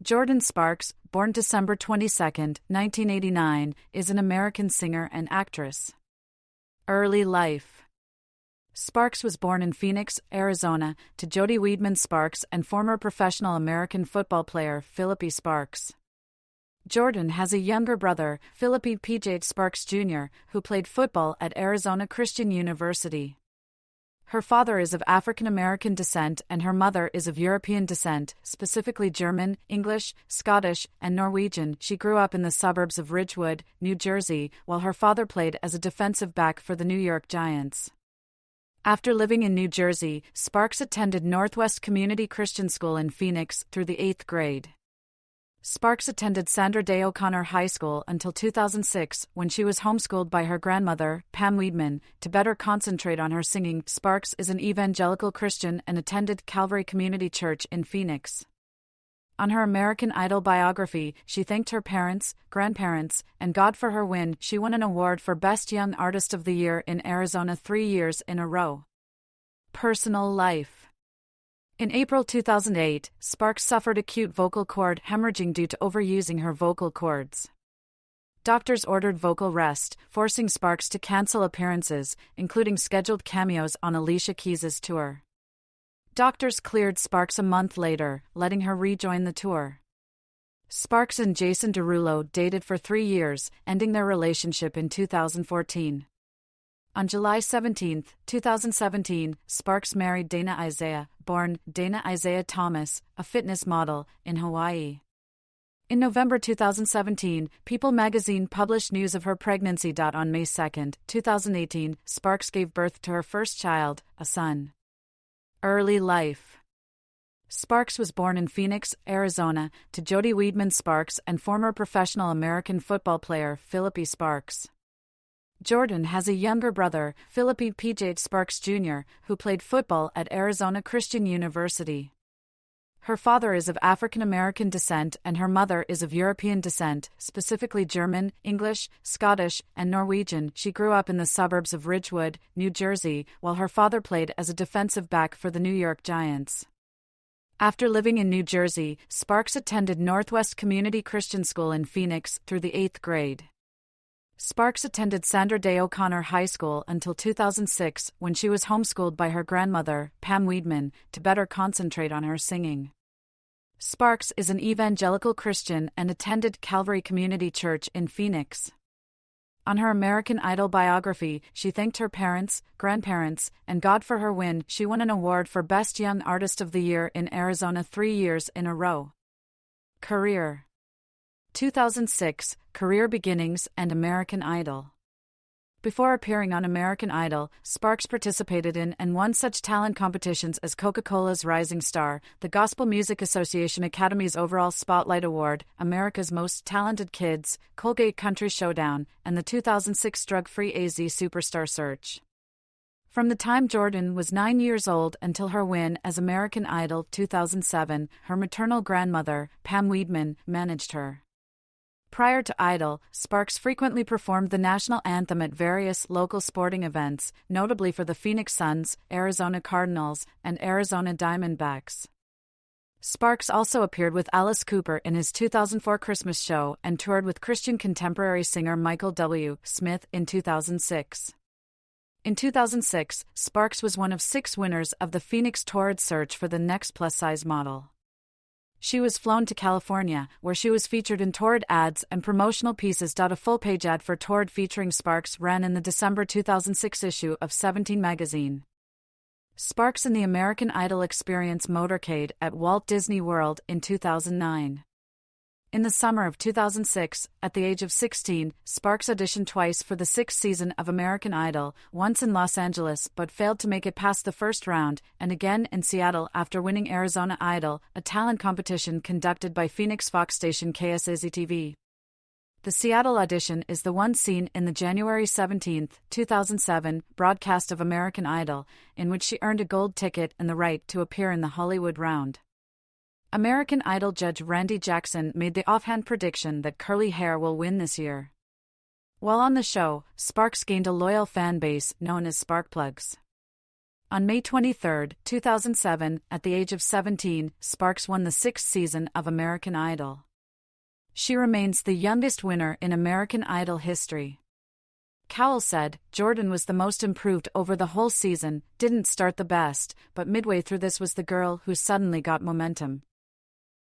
Jordin Sparks, born December 22, 1989, is an American singer and actress. Early life. Sparks was born in Phoenix, Arizona, to Jody Weidman Sparks and former professional American football player Philippi Sparks. Jordin has a younger brother, Philippi P.J. Sparks Jr., who played football at Arizona Christian University. Her father is of African American descent and her mother is of European descent, specifically German, English, Scottish, and Norwegian. She grew up in the suburbs of Ridgewood, New Jersey, while her father played as a defensive back for the New York Giants. After living in New Jersey, Sparks attended Northwest Community Christian School in Phoenix through the 8th grade. Sparks attended Sandra Day O'Connor High School until 2006, when she was homeschooled by her grandmother, Pam Weidman, to better concentrate on her singing. Sparks is an evangelical Christian and attended Calvary Community Church in Phoenix. On her American Idol biography, she thanked her parents, grandparents, and God for her win. She won an award for Best Young Artist of the Year in Arizona 3 years in a row. Personal life. In April 2008, Sparks suffered acute vocal cord hemorrhaging due to overusing her vocal cords. Doctors ordered vocal rest, forcing Sparks to cancel appearances, including scheduled cameos on Alicia Keys' tour. Doctors cleared Sparks a month later, letting her rejoin the tour. Sparks and Jason Derulo dated for 3 years, ending their relationship in 2014. On July 17, 2017, Sparks married Dana Isaiah, born Dana Isaiah Thomas, a fitness model, in Hawaii. In November 2017, People magazine published news of her pregnancy. On May 2, 2018, Sparks gave birth to her first child, a son. Early life. Sparks was born in Phoenix, Arizona, to Jody Weidman Sparks and former professional American football player Philippi Sparks. Jordin has a younger brother, Philippi P.J. Sparks Jr., who played football at Arizona Christian University. Her father is of African American descent and her mother is of European descent, specifically German, English, Scottish, and Norwegian. She grew up in the suburbs of Ridgewood, New Jersey, while her father played as a defensive back for the New York Giants. After living in New Jersey, Sparks attended Northwest Community Christian School in Phoenix through the 8th grade. Sparks attended Sandra Day O'Connor High School until 2006, when she was homeschooled by her grandmother, Pam Weidman, to better concentrate on her singing. Sparks is an evangelical Christian and attended Calvary Community Church in Phoenix. On her American Idol biography, she thanked her parents, grandparents, and God for her win. She won an award for Best Young Artist of the Year in Arizona 3 years in a row. Career. 2006, Career Beginnings and American Idol. Before appearing on American Idol, Sparks participated in and won such talent competitions as Coca-Cola's Rising Star, the Gospel Music Association Academy's Overall Spotlight Award, America's Most Talented Kids, Colgate Country Showdown, and the 2006 Drug-Free AZ Superstar Search. From the time Jordin was 9 years old until her win as American Idol 2007, her maternal grandmother, Pam Weidman, managed her. Prior to Idol, Sparks frequently performed the national anthem at various local sporting events, notably for the Phoenix Suns, Arizona Cardinals, and Arizona Diamondbacks. Sparks also appeared with Alice Cooper in his 2004 Christmas show and toured with Christian contemporary singer Michael W. Smith in 2006. In 2006, Sparks was one of 6 winners of the Phoenix Torrid Search for the next plus-size model. She was flown to California, where she was featured in Torrid ads and promotional pieces. A full-page ad for Torrid featuring Sparks ran in the December 2006 issue of 17 magazine. Sparks in the American Idol Experience motorcade at Walt Disney World in 2009. In the summer of 2006, at the age of 16, Sparks auditioned twice for the 6th season of American Idol, once in Los Angeles but failed to make it past the first round, and again in Seattle after winning Arizona Idol, a talent competition conducted by Phoenix Fox station KSAZ-TV. The Seattle audition is the one seen in the January 17, 2007, broadcast of American Idol, in which she earned a gold ticket and the right to appear in the Hollywood round. American Idol judge Randy Jackson made the offhand prediction that curly hair will win this year. While on the show, Sparks gained a loyal fan base known as Sparkplugs. On May 23, 2007, at the age of 17, Sparks won the 6th season of American Idol. She remains the youngest winner in American Idol history. Cowell said, "Jordin was the most improved over the whole season, didn't start the best, but midway through this was the girl who suddenly got momentum."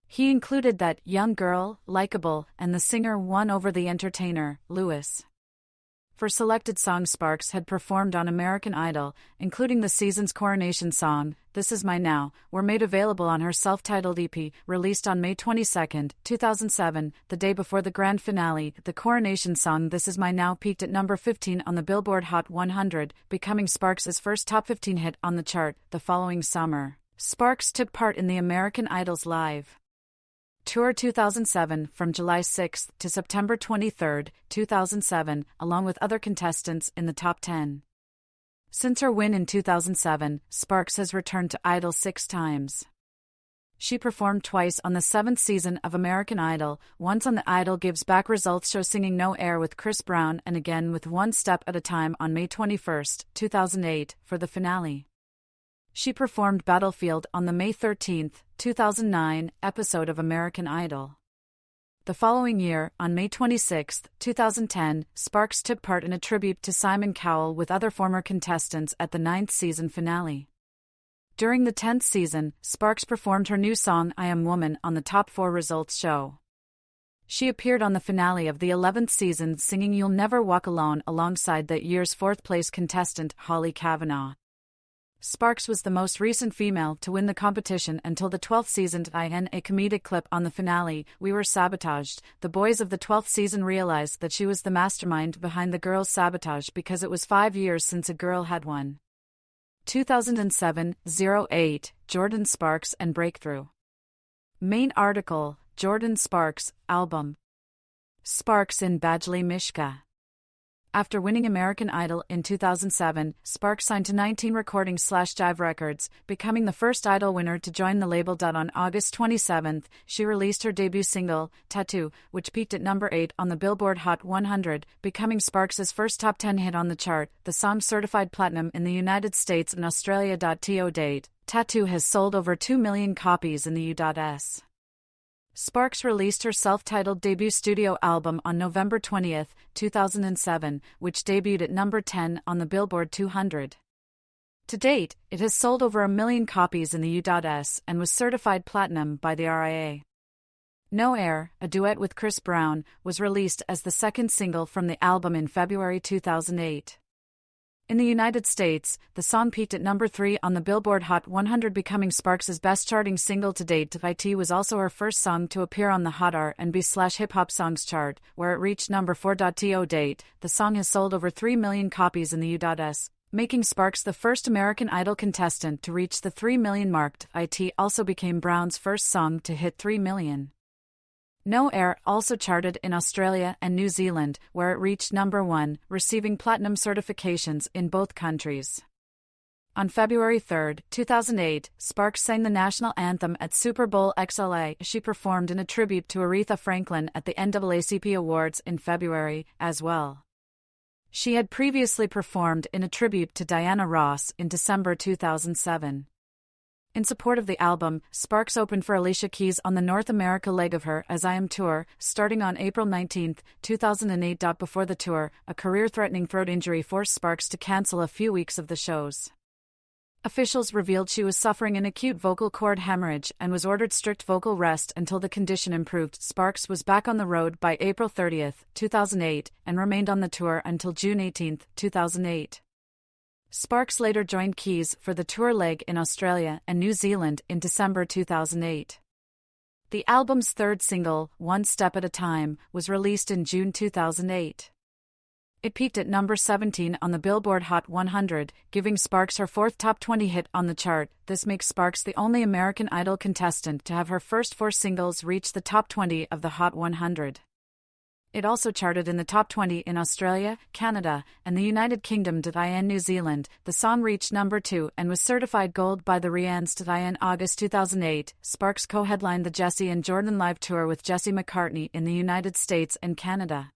He included that young girl, likable, and the singer won over the entertainer, Lewis. For selected songs Sparks had performed on American Idol, including the season's coronation song, This Is My Now, were made available on her self-titled EP, released on May 22, 2007, the day before the grand finale. The coronation song This Is My Now peaked at number 15 on the Billboard Hot 100, becoming Sparks' first top 15 hit on the chart. The following summer, Sparks took part in the American Idol's Live Tour 2007 from July 6 to September 23, 2007, along with other contestants in the top 10. Since her win in 2007, Sparks has returned to Idol 6 times. She performed twice on the 7th season of American Idol, once on the Idol Gives Back results show singing No Air with Chris Brown, and again with One Step at a Time on May 21, 2008, for the finale. She performed Battlefield on the May 13, 2009, episode of American Idol. The following year, on May 26, 2010, Sparks took part in a tribute to Simon Cowell with other former contestants at the 9th season finale. During the 10th season, Sparks performed her new song I Am Woman on the Top 4 Results show. She appeared on the finale of the 11th season singing You'll Never Walk Alone alongside that year's 4th-place contestant Holly Kavanaugh. Sparks was the most recent female to win the competition until the 12th season. In a comedic clip on the finale, We Were Sabotaged, the boys of the 12th season realized that she was the mastermind behind the girls' sabotage because it was 5 years since a girl had won. 2007-08, Jordin Sparks and Breakthrough. Main article, Jordin Sparks, album. Sparks in Badgley Mishka. After winning American Idol in 2007, Sparks signed to 19 Recordings/Jive Records, becoming the first Idol winner to join the label. On August 27, she released her debut single, Tattoo, which peaked at number 8 on the Billboard Hot 100, becoming Sparks' first top 10 hit on the chart. The song certified platinum in the United States and Australia. To date, Tattoo has sold over 2 million copies in the U.S. Sparks released her self-titled debut studio album on November 20, 2007, which debuted at number 10 on the Billboard 200. To date, it has sold over 1 million copies in the U.S. and was certified platinum by the RIA. No Air, a duet with Chris Brown, was released as the second single from the album in February 2008. In the United States, the song peaked at number 3 on the Billboard Hot 100, becoming Sparks' best-charting single to date. It was also her first song to appear on the Hot R&B/Hip Hop Songs chart, where it reached number 4. To date, the song has sold over 3 million copies in the U.S., making Sparks the first American Idol contestant to reach the 3 million mark. It also became Brown's first song to hit 3 million. No Air also charted in Australia and New Zealand, where it reached number 1, receiving platinum certifications in both countries. On February 3, 2008, Sparks sang the national anthem at Super Bowl XLA. She performed in a tribute to Aretha Franklin at the NAACP Awards in February, as well. She had previously performed in a tribute to Diana Ross in December 2007. In support of the album, Sparks opened for Alicia Keys on the North America leg of her As I Am tour, starting on April 19, 2008. Before the tour, a career-threatening throat injury forced Sparks to cancel a few weeks of the shows. Officials revealed she was suffering an acute vocal cord hemorrhage and was ordered strict vocal rest until the condition improved. Sparks was back on the road by April 30, 2008, and remained on the tour until June 18, 2008. Sparks later joined Keys for the tour leg in Australia and New Zealand in December 2008. The album's third single, One Step at a Time, was released in June 2008. It peaked at number 17 on the Billboard Hot 100, giving Sparks her 4th top 20 hit on the chart. This makes Sparks the only American Idol contestant to have her first 4 singles reach the top 20 of the Hot 100. It also charted in the top 20 in Australia, Canada, and the United Kingdom. In New Zealand, the song reached number 2 and was certified gold by the RIANs. In August 2008, Sparks co-headlined the Jessie and Jordin Live Tour with Jesse McCartney in the United States and Canada.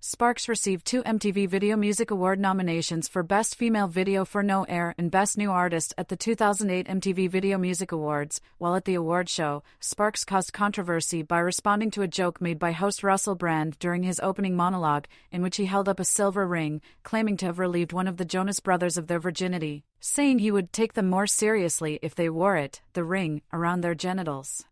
Sparks received 2 MTV Video Music Award nominations for Best Female Video for No Air and Best New Artist at the 2008 MTV Video Music Awards. While at the award show, Sparks caused controversy by responding to a joke made by host Russell Brand during his opening monologue, in which he held up a silver ring, claiming to have relieved one of the Jonas Brothers of their virginity, saying he would take them more seriously if they wore it, the ring, around their genitals.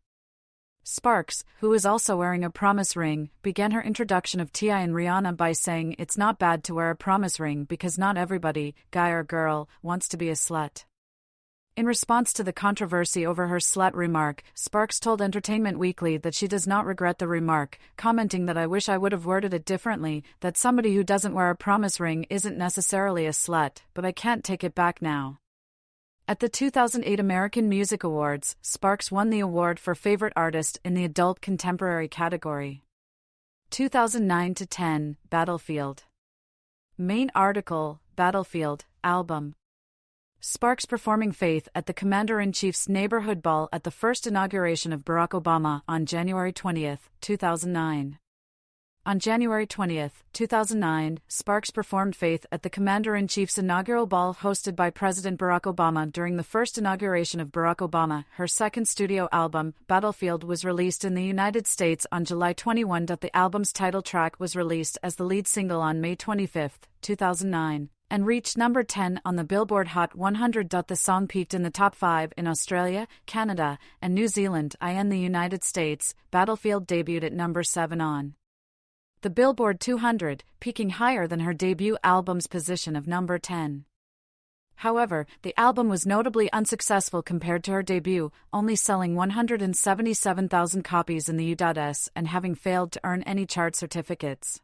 Sparks, who is also wearing a promise ring, began her introduction of T.I. and Rihanna by saying it's not bad to wear a promise ring because not everybody, guy or girl, wants to be a slut. In response to the controversy over her slut remark, Sparks told Entertainment Weekly that she does not regret the remark, commenting that I wish I would have worded it differently, that somebody who doesn't wear a promise ring isn't necessarily a slut, but I can't take it back now. At the 2008 American Music Awards, Sparks won the award for Favorite Artist in the Adult Contemporary category. 2009-10, Battlefield. Main article, Battlefield, album. Sparks performing Faith at the Commander-in-Chief's Neighborhood Ball at the first inauguration of Barack Obama on January 20, 2009. On January 20, 2009, Sparks performed Faith at the Commander-in-Chief's inaugural ball hosted by President Barack Obama during the first inauguration of Barack Obama. Her second studio album, Battlefield, was released in the United States on July 21. The album's title track was released as the lead single on May 25, 2009, and reached number 10 on the Billboard Hot 100. The song peaked in the top 5 in Australia, Canada, and New Zealand. In the United States, Battlefield debuted at number 7 on the Billboard 200, peaking higher than her debut album's position of number 10. However, the album was notably unsuccessful compared to her debut, only selling 177,000 copies in the U.S. and having failed to earn any chart certificates.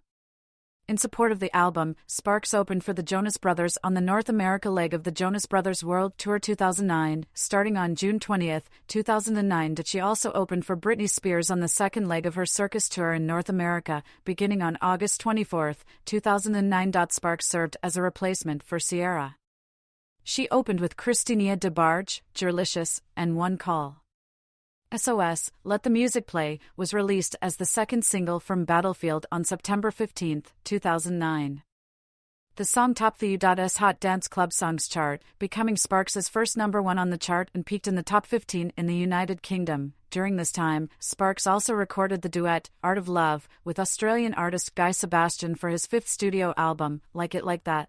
In support of the album, Sparks opened for the Jonas Brothers on the North America leg of the Jonas Brothers World Tour 2009, starting on June 20, 2009. She also opened for Britney Spears on the second leg of her Circus Tour in North America, beginning on August 24, 2009. Sparks served as a replacement for Ciara. She opened with Christina DeBarge, Jerlicious, and One Call. SOS, Let the Music Play, was released as the second single from Battlefield on September 15, 2009. The song topped the U.S. Hot Dance Club Songs chart, becoming Sparks' first number 1 on the chart and peaked in the top 15 in the United Kingdom. During this time, Sparks also recorded the duet, Art of Love, with Australian artist Guy Sebastian for his 5th studio album, Like It Like That.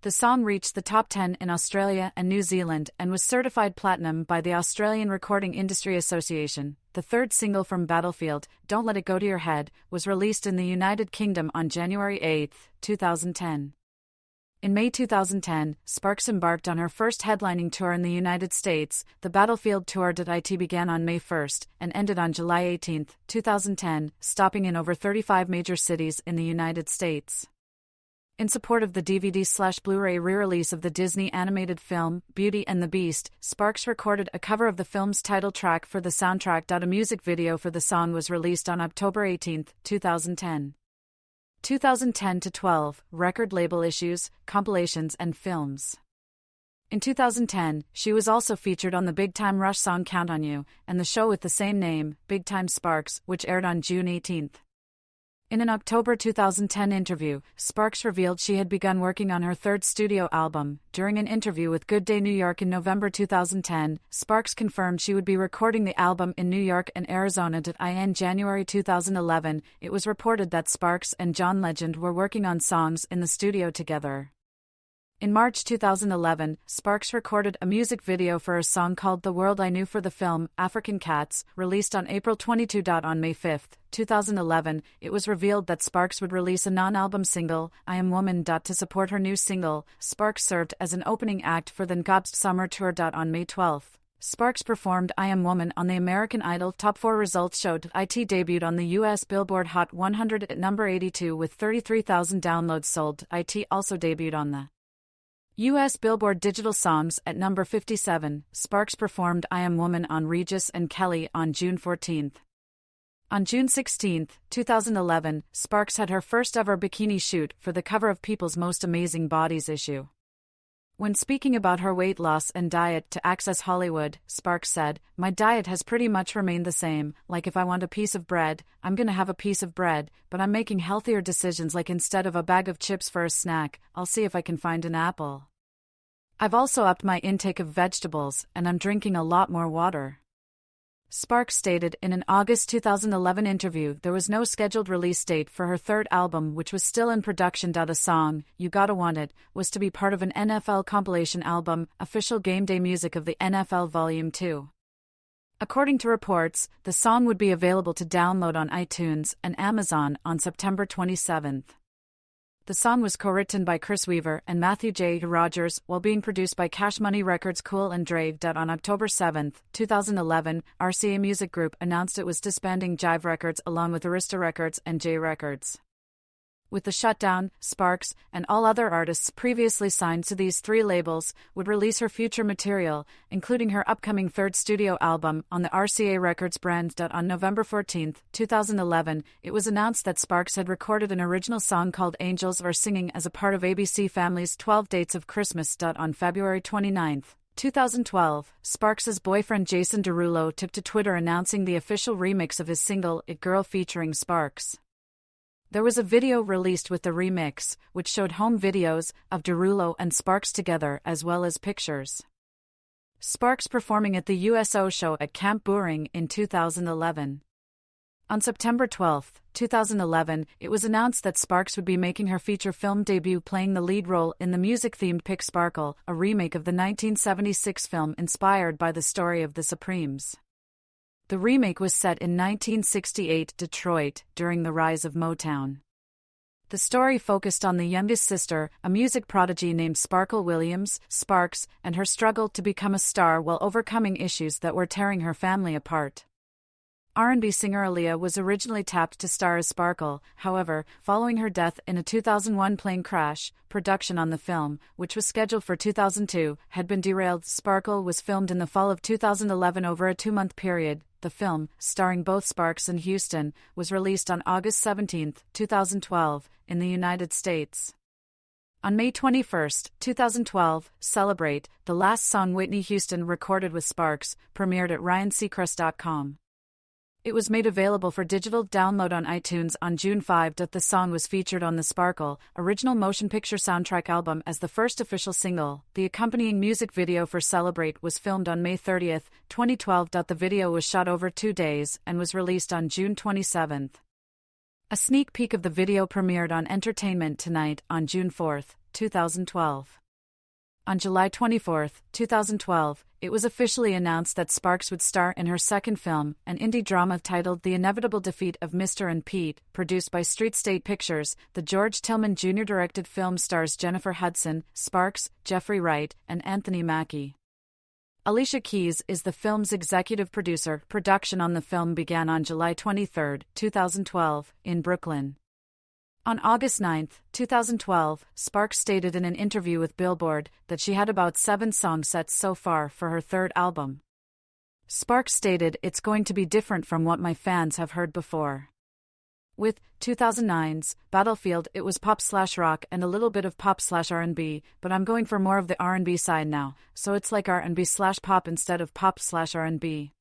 The song reached the top 10 in Australia and New Zealand and was certified platinum by the Australian Recording Industry Association. The third single from Battlefield, Don't Let It Go to Your Head, was released in the United Kingdom on January 8, 2010. In May 2010, Sparks embarked on her first headlining tour in the United States. The Battlefield Tour .it began on May 1 and ended on July 18, 2010, stopping in over 35 major cities in the United States. In support of the DVD/Blu-ray re-release of the Disney animated film, Beauty and the Beast, Sparks recorded a cover of the film's title track for the soundtrack. A music video for the song was released on October 18, 2010. 2010-12, record label issues, compilations and films. In 2010, she was also featured on the Big Time Rush song Count on You, and the show with the same name, Big Time Sparks, which aired on June 18. In an October 2010 interview, Sparks revealed she had begun working on her third studio album. During an interview with Good Day New York in November 2010, Sparks confirmed she would be recording the album in New York and Arizona. In January 2011, it was reported that Sparks and John Legend were working on songs in the studio together. In March 2011, Sparks recorded a music video for a song called The World I Knew for the film, African Cats, released on April 22. On May 5, 2011, it was revealed that Sparks would release a non-album single, I Am Woman. To support her new single, Sparks served as an opening act for the Ngobst Summer Tour. On May 12, Sparks performed I Am Woman on the American Idol Top 4 Results Show. It debuted on the U.S. Billboard Hot 100 at number 82 with 33,000 downloads sold. It also debuted on the U.S. Billboard Digital Songs at number 57. Sparks performed I Am Woman on Regis and Kelly on June 14. On June 16, 2011, Sparks had her first ever bikini shoot for the cover of People's Most Amazing Bodies issue. When speaking about her weight loss and diet to Access Hollywood, Sparks said, "My diet has pretty much remained the same, like if I want a piece of bread, I'm gonna have a piece of bread, but I'm making healthier decisions like instead of a bag of chips for a snack, I'll see if I can find an apple. I've also upped my intake of vegetables, and I'm drinking a lot more water." Sparks stated in an August 2011 interview there was no scheduled release date for her third album, which was still in production. The song, "You Gotta Want It," was to be part of an NFL compilation album, Official Game Day Music of the NFL Volume 2. According to reports, the song would be available to download on iTunes and Amazon on September 27th. The song was co-written by Chris Weaver and Matthew J. Rogers while being produced by Cash Money Records. Cool and Dre. On October 7, 2011, RCA Music Group announced it was disbanding Jive Records along with Arista Records and J Records. With the shutdown, Sparks, and all other artists previously signed to these three labels, would release her future material, including her upcoming third studio album, on the RCA Records brand. On November 14, 2011, it was announced that Sparks had recorded an original song called Angels Are Singing as a part of ABC Family's 12 Dates of Christmas. On February 29, 2012, Sparks' boyfriend Jason Derulo took to Twitter announcing the official remix of his single, It Girl featuring Sparks. There was a video released with the remix, which showed home videos of Derulo and Sparks together as well as pictures. Sparks performing at the USO show at Camp Buring in 2011. On September 12, 2011, it was announced that Sparks would be making her feature film debut playing the lead role in the music-themed Pick Sparkle, a remake of the 1976 film inspired by the story of the Supremes. The remake was set in 1968 Detroit, during the rise of Motown. The story focused on the youngest sister, a music prodigy named Sparkle Williams, Sparks, and her struggle to become a star while overcoming issues that were tearing her family apart. R&B singer Aaliyah was originally tapped to star as Sparkle, however, following her death in a 2001 plane crash, production on the film, which was scheduled for 2002, had been derailed. Sparkle was filmed in the fall of 2011 over a 2-month period. The film, starring both Sparks and Houston, was released on August 17, 2012, in the United States. On May 21, 2012, Celebrate, the last song Whitney Houston recorded with Sparks, premiered at ryanseacrest.com. It was made available for digital download on iTunes on June 5. The song was featured on the Sparkle original motion picture soundtrack album as the first official single. The accompanying music video for Celebrate was filmed on May 30, 2012. The video was shot over 2 days and was released on June 27. A sneak peek of the video premiered on Entertainment Tonight on June 4, 2012. On July 24, 2012, it was officially announced that Sparks would star in her second film, an indie drama titled The Inevitable Defeat of Mr. and Pete, produced by Street State Pictures. The George Tillman Jr. directed film stars Jennifer Hudson, Sparks, Jeffrey Wright, and Anthony Mackie. Alicia Keys is the film's executive producer. Production on the film began on July 23, 2012, in Brooklyn. On August 9, 2012, Sparks stated in an interview with Billboard that she had about 7 song sets so far for her third album. Sparks stated, "It's going to be different from what my fans have heard before." With 2009's Battlefield, it was pop/rock and a little bit of pop/R&B, but I'm going for more of the R&B side now, so it's like R&B/pop instead of pop/R&B.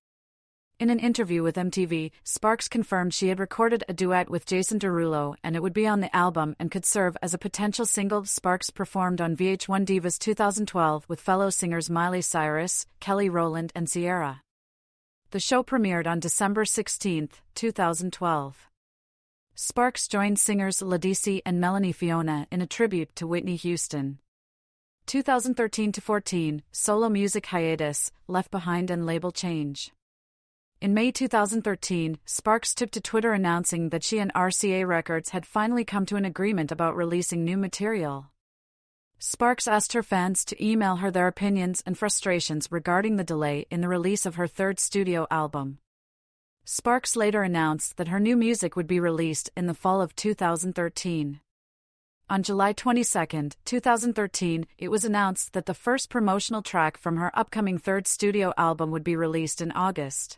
In an interview with MTV, Sparks confirmed she had recorded a duet with Jason Derulo and it would be on the album and could serve as a potential single. Sparks performed on VH1 Divas 2012 with fellow singers Miley Cyrus, Kelly Rowland, and Ciara. The show premiered on December 16, 2012. Sparks joined singers Ledisi and Melanie Fiona in a tribute to Whitney Houston. 2013-14, solo music hiatus, Left Behind and label change. In May 2013, Sparks took to Twitter announcing that she and RCA Records had finally come to an agreement about releasing new material. Sparks asked her fans to email her their opinions and frustrations regarding the delay in the release of her third studio album. Sparks later announced that her new music would be released in the fall of 2013. On July 22, 2013, it was announced that the first promotional track from her upcoming third studio album would be released in August.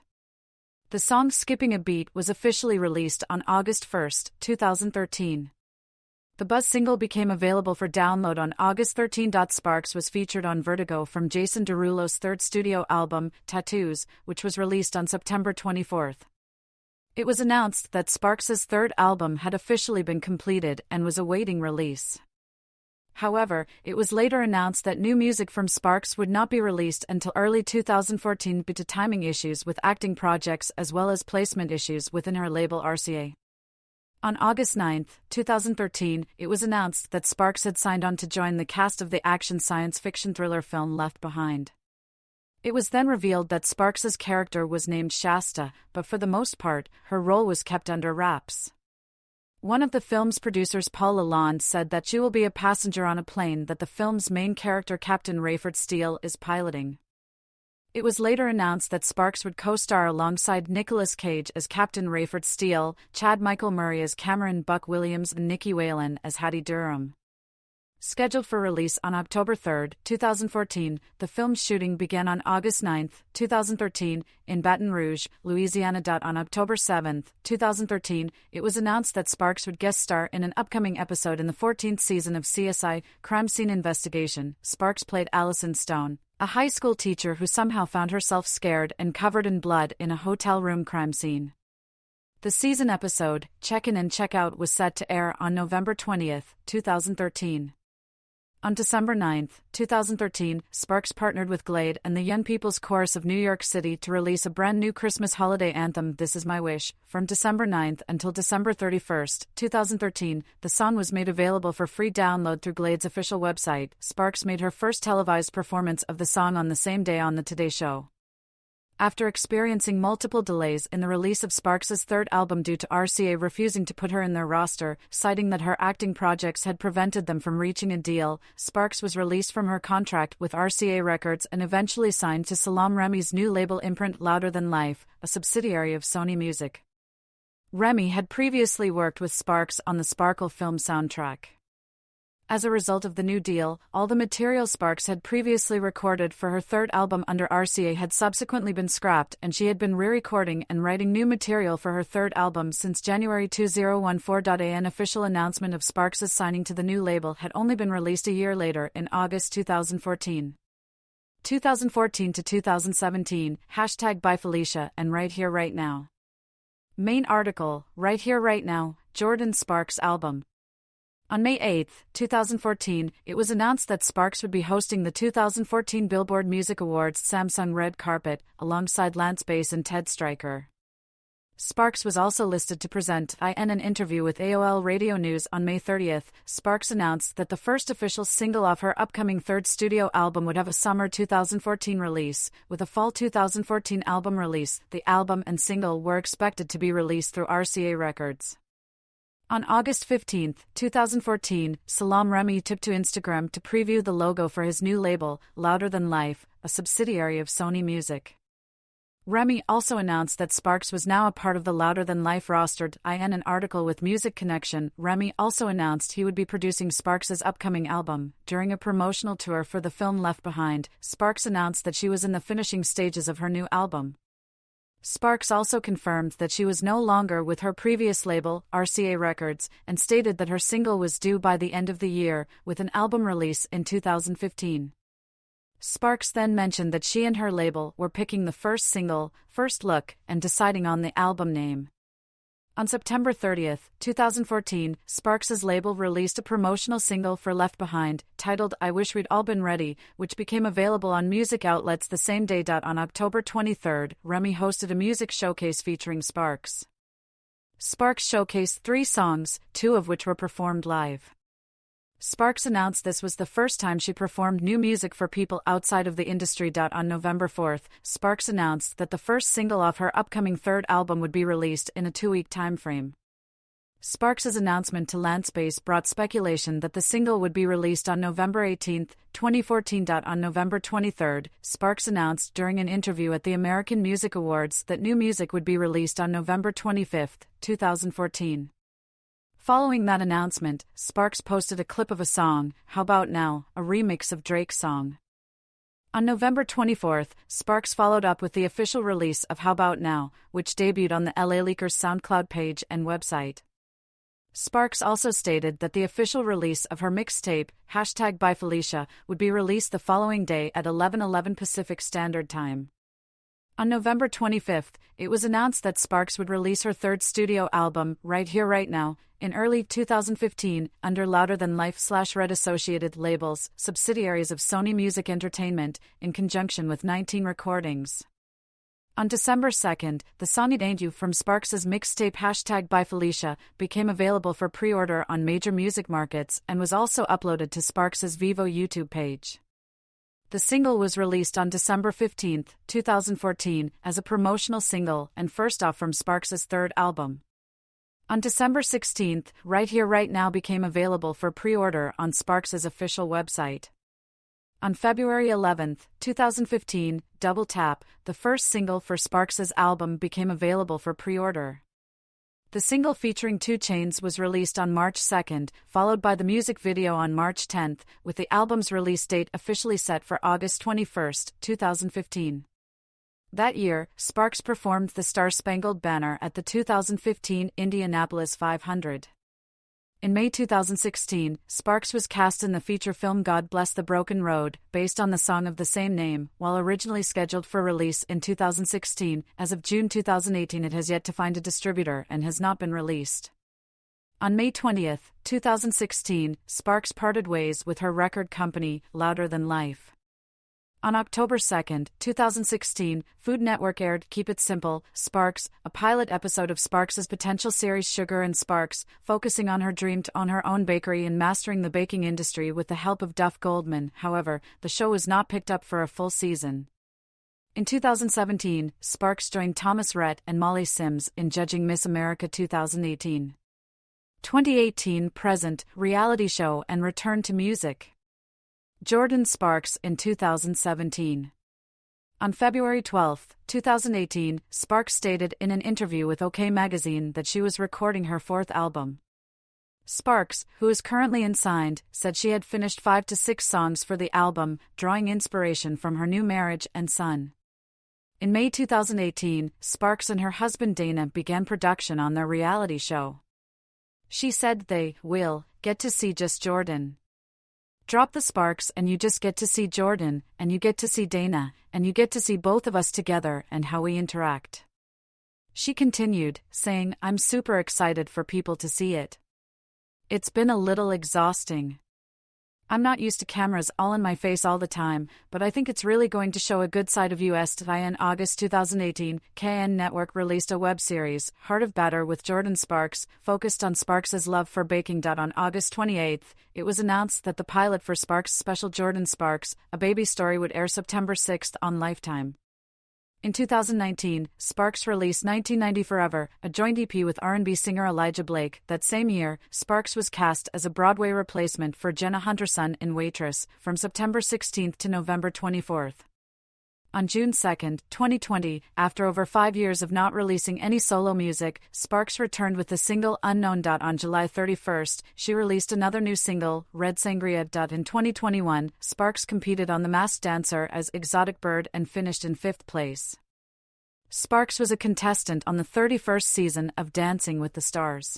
The song Skipping a Beat was officially released on August 1, 2013. The Buzz single became available for download on August 13. Sparks was featured on Vertigo from Jason Derulo's third studio album, Tattoos, which was released on September 24. It was announced that Sparks's third album had officially been completed and was awaiting release. However, it was later announced that new music from Sparks would not be released until early 2014 due to timing issues with acting projects as well as placement issues within her label RCA. On August 9, 2013, it was announced that Sparks had signed on to join the cast of the action science fiction thriller film Left Behind. It was then revealed that Sparks's character was named Shasta, but for the most part, her role was kept under wraps. One of the film's producers, Paul Lalonde, said that she will be a passenger on a plane that the film's main character, Captain Rayford Steele, is piloting. It was later announced that Sparks would co-star alongside Nicolas Cage as Captain Rayford Steele, Chad Michael Murray as Cameron Buck Williams, and Nikki Whalen as Hattie Durham. Scheduled for release on October 3, 2014, the film's shooting began on August 9, 2013, in Baton Rouge, Louisiana. On October 7, 2013, it was announced that Sparks would guest star in an upcoming episode in the 14th season of CSI: Crime Scene Investigation. Sparks played Allison Stone, a high school teacher who somehow found herself scared and covered in blood in a hotel room crime scene. The season episode, Check-In and Check-Out, was set to air on November 20, 2013. On December 9, 2013, Sparks partnered with Glade and the Young People's Chorus of New York City to release a brand new Christmas holiday anthem, This Is My Wish. From December 9 until December 31, 2013, the song was made available for free download through Glade's official website. Sparks made her first televised performance of the song on the same day on The Today Show. After experiencing multiple delays in the release of Sparks's third album due to RCA refusing to put her in their roster, citing that her acting projects had prevented them from reaching a deal, Sparks was released from her contract with RCA Records and eventually signed to Salaam Remy's new label imprint Louder Than Life, a subsidiary of Sony Music. Remy had previously worked with Sparks on the Sparkle film soundtrack. As a result of the new deal, all the material Sparks had previously recorded for her third album under RCA had subsequently been scrapped, and she had been re-recording and writing new material for her third album since January 2014. An official announcement of Sparks' signing to the new label had only been released a year later, in August 2014. 2014 to 2017, #by Felicia and Right Here Right Now. Main article, Right Here Right Now, Jordin Sparks album. On May 8, 2014, it was announced that Sparks would be hosting the 2014 Billboard Music Awards Samsung Red Carpet, alongside Lance Bass and Ted Stryker. Sparks was also listed to present in an interview with AOL Radio News on May 30. Sparks announced that the first official single off her upcoming third studio album would have a summer 2014 release, with a fall 2014 album release. The album and single were expected to be released through RCA Records. On August 15, 2014, Salaam Remy took to Instagram to preview the logo for his new label, Louder Than Life, a subsidiary of Sony Music. Remy also announced that Sparks was now a part of the Louder Than Life roster. In an article with Music Connection, Remy also announced he would be producing Sparks' upcoming album. During a promotional tour for the film Left Behind, Sparks announced that she was in the finishing stages of her new album. Sparks also confirmed that she was no longer with her previous label, RCA Records, and stated that her single was due by the end of the year, with an album release in 2015. Sparks then mentioned that she and her label were picking the first single, First Look, and deciding on the album name. On September 30, 2014, Sparks' label released a promotional single for Left Behind, titled I Wish We'd All Been Ready, which became available on music outlets the same day. On October 23, Remy hosted a music showcase featuring Sparks. Sparks showcased 3 songs, 2 of which were performed live. Sparks announced this was the first time she performed new music for people outside of the industry. On November 4, Sparks announced that the first single off her upcoming third album would be released in a 2-week timeframe. Sparks' announcement to Lance Bass brought speculation that the single would be released on November 18, 2014. On November 23, Sparks announced during an interview at the American Music Awards that new music would be released on November 25, 2014. Following that announcement, Sparks posted a clip of a song, How About Now, a remix of Drake's song. On November 24, Sparks followed up with the official release of How About Now, which debuted on the LA Leakers SoundCloud page and website. Sparks also stated that the official release of her mixtape, #ByFelicia, would be released the following day at 11:11 Pacific Standard Time. On November 25, it was announced that Sparks would release her third studio album, Right Here Right Now, in early 2015, under Louder Than Life/Red Associated labels, subsidiaries of Sony Music Entertainment, in conjunction with 19 Recordings. On December 2, the song It Ain't You from Sparks' mixtape #ByFelicia became available for pre-order on major music markets and was also uploaded to Sparks' Vivo YouTube page. The single was released on December 15, 2014, as a promotional single and first off from Sparks' third album. On December 16, Right Here Right Now became available for pre-order on Sparks' official website. On February 11, 2015, Double Tap, the first single for Sparks' album, became available for pre-order. The single featuring 2 Chainz was released on March 2, followed by the music video on March 10, with the album's release date officially set for August 21, 2015. That year, Sparks performed the Star Spangled Banner at the 2015 Indianapolis 500. In May 2016, Sparks was cast in the feature film God Bless the Broken Road, based on the song of the same name, while originally scheduled for release in 2016. As of June 2018, it has yet to find a distributor and has not been released. On May 20, 2016, Sparks parted ways with her record company, Louder Than Life. On October 2, 2016, Food Network aired Keep It Simple, Sparks, a pilot episode of Sparks' potential series Sugar and Sparks, focusing on her dream to own her own bakery and mastering the baking industry with the help of Duff Goldman. However, the show was not picked up for a full season. In 2017, Sparks joined Thomas Rhett and Molly Sims in judging Miss America 2018. 2018 present reality show and return to music. Jordin Sparks in 2017. On February 12, 2018, Sparks stated in an interview with OK Magazine that she was recording her 4th album. Sparks, who is currently unsigned, said she had finished 5 to 6 songs for the album, drawing inspiration from her new marriage and son. In May 2018, Sparks and her husband Dana began production on their reality show. She said they will get to see just Jordin. Drop the Sparks and you just get to see Jordin, and you get to see Dana, and you get to see both of us together and how we interact. She continued, saying, I'm super excited for people to see it. It's been a little exhausting. I'm not used to cameras all in my face all the time, but I think it's really going to show a good side of us. In August 2018, KN Network released a web series, Heart of Batter with Jordin Sparks, focused on Sparks' love for baking. On August 28, it was announced that the pilot for Sparks' special Jordin Sparks, A Baby Story would air September 6 on Lifetime. In 2019, Sparks released 1990 Forever, a joint EP with R&B singer Elijah Blake. That same year, Sparks was cast as a Broadway replacement for Jenna Hunterson in Waitress, from September 16 to November 24. On June 2, 2020, after over 5 years of not releasing any solo music, Sparks returned with the single Unknown. On July 31, she released another new single, Red Sangria. In 2021, Sparks competed on The Masked Dancer as Exotic Bird and finished in 5th place. Sparks was a contestant on the 31st season of Dancing with the Stars.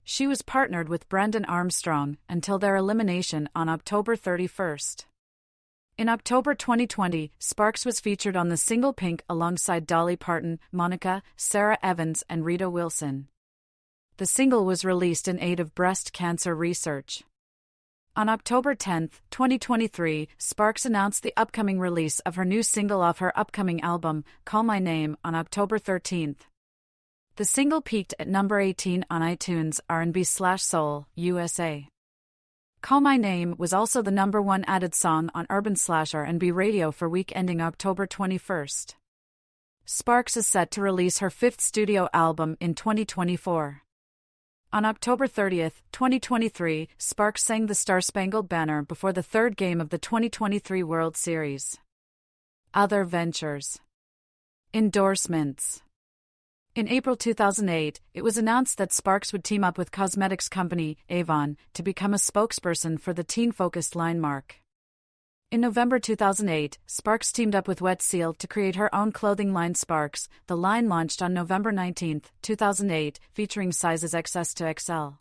She was partnered with Brendan Armstrong until their elimination on October 31. In October 2020, Sparks was featured on the single Pink alongside Dolly Parton, Monica, Sarah Evans, and Rita Wilson. The single was released in aid of breast cancer research. On October 10, 2023, Sparks announced the upcoming release of her new single off her upcoming album, Call My Name, on October 13. The single peaked at number 18 on iTunes R&B/Soul, USA. Call My Name was also the number 1 added song on Urban/R&B radio for week ending October 21. Sparks is set to release her 5th studio album in 2024. On October 30, 2023, Sparks sang the Star Spangled Banner before the 3rd game of the 2023 World Series. Other ventures. Endorsements. In April 2008, it was announced that Sparks would team up with cosmetics company Avon to become a spokesperson for the teen-focused line mark. In November 2008, Sparks teamed up with Wet Seal to create her own clothing line Sparks. The line launched on November 19, 2008, featuring sizes XS to XL.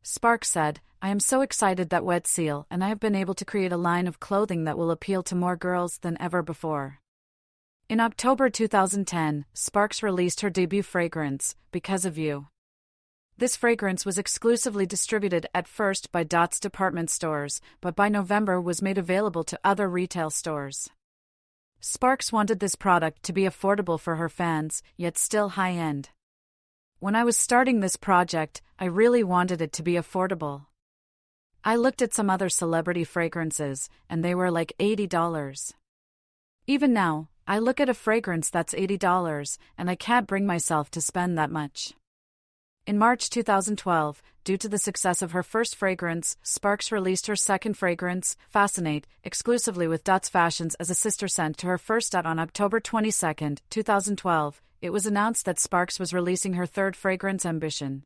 Sparks said, "I am so excited that Wet Seal and I have been able to create a line of clothing that will appeal to more girls than ever before." In October 2010, Sparks released her debut fragrance, Because of You. This fragrance was exclusively distributed at first by Dot's department stores, but by November was made available to other retail stores. Sparks wanted this product to be affordable for her fans, yet still high-end. "When I was starting this project, I really wanted it to be affordable. I looked at some other celebrity fragrances, and they were like $80. Even now, I look at a fragrance that's $80, and I can't bring myself to spend that much." In March 2012, due to the success of her first fragrance, Sparks released her second fragrance, Fascinate, exclusively with Dot's Fashions as a sister scent to her first Dot on October 22, 2012. It was announced that Sparks was releasing her third fragrance, Ambition.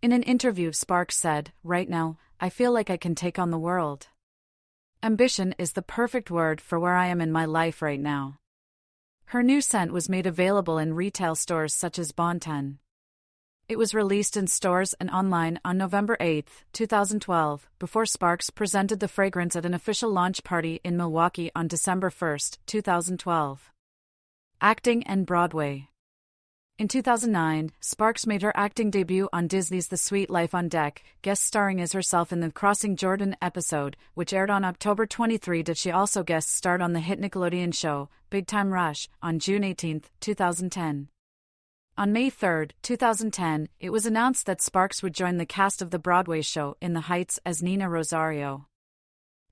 In an interview, Sparks said, "Right now, I feel like I can take on the world. Ambition is the perfect word for where I am in my life right now." Her new scent was made available in retail stores such as Bon-Ton. It was released in stores and online on November 8, 2012, before Sparks presented the fragrance at an official launch party in Milwaukee on December 1, 2012. Acting and Broadway. In 2009, Sparks made her acting debut on Disney's The Suite Life on Deck, guest starring as herself in the Crossing Jordan episode, which aired on October 23. She also guest starred on the hit Nickelodeon show, Big Time Rush, on June 18, 2010. On May 3, 2010, it was announced that Sparks would join the cast of the Broadway show In the Heights as Nina Rosario.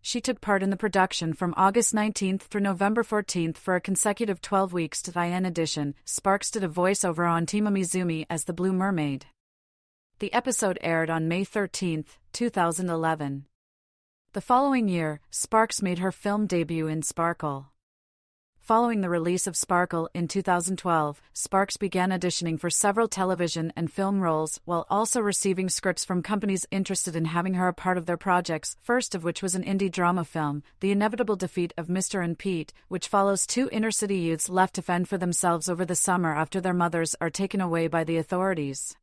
She took part in the production from August 19 through November 14 for a consecutive 12 weeks. In addition, Sparks did a voiceover on Tima Mizumi as the Blue Mermaid. The episode aired on May 13, 2011. The following year, Sparks made her film debut in Sparkle. Following the release of Sparkle in 2012, Sparks began auditioning for several television and film roles while also receiving scripts from companies interested in having her a part of their projects, first of which was an indie drama film, The Inevitable Defeat of Mr. and Pete, which follows two inner-city youths left to fend for themselves over the summer after their mothers are taken away by the authorities.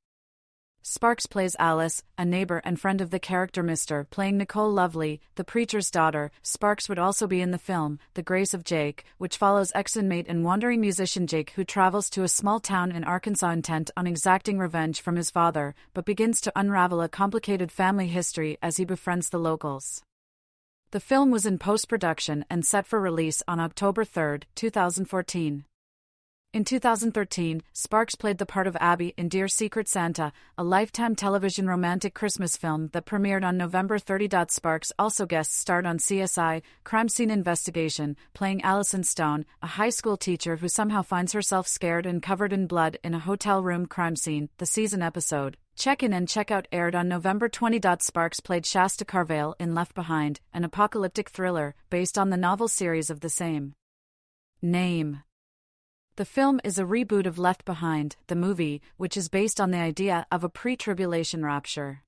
Sparks plays Alice, a neighbor and friend of the character Mr., playing Nicole Lovely, the preacher's daughter. Sparks would also be in the film, The Grace of Jake, which follows ex-inmate and wandering musician Jake, who travels to a small town in Arkansas intent on exacting revenge from his father, but begins to unravel a complicated family history as he befriends the locals. The film was in post-production and set for release on October 3, 2014. In 2013, Sparks played the part of Abby in Dear Secret Santa, a Lifetime television romantic Christmas film that premiered on November 30. Sparks also guest starred on CSI, Crime Scene Investigation, playing Allison Stone, a high school teacher who somehow finds herself scared and covered in blood in a hotel room crime scene. The season episode, Check In and Check Out, aired on November 20. Sparks played Shasta Carvale in Left Behind, an apocalyptic thriller based on the novel series of the same name. The film is a reboot of Left Behind, the movie, which is based on the idea of a pre-tribulation rapture.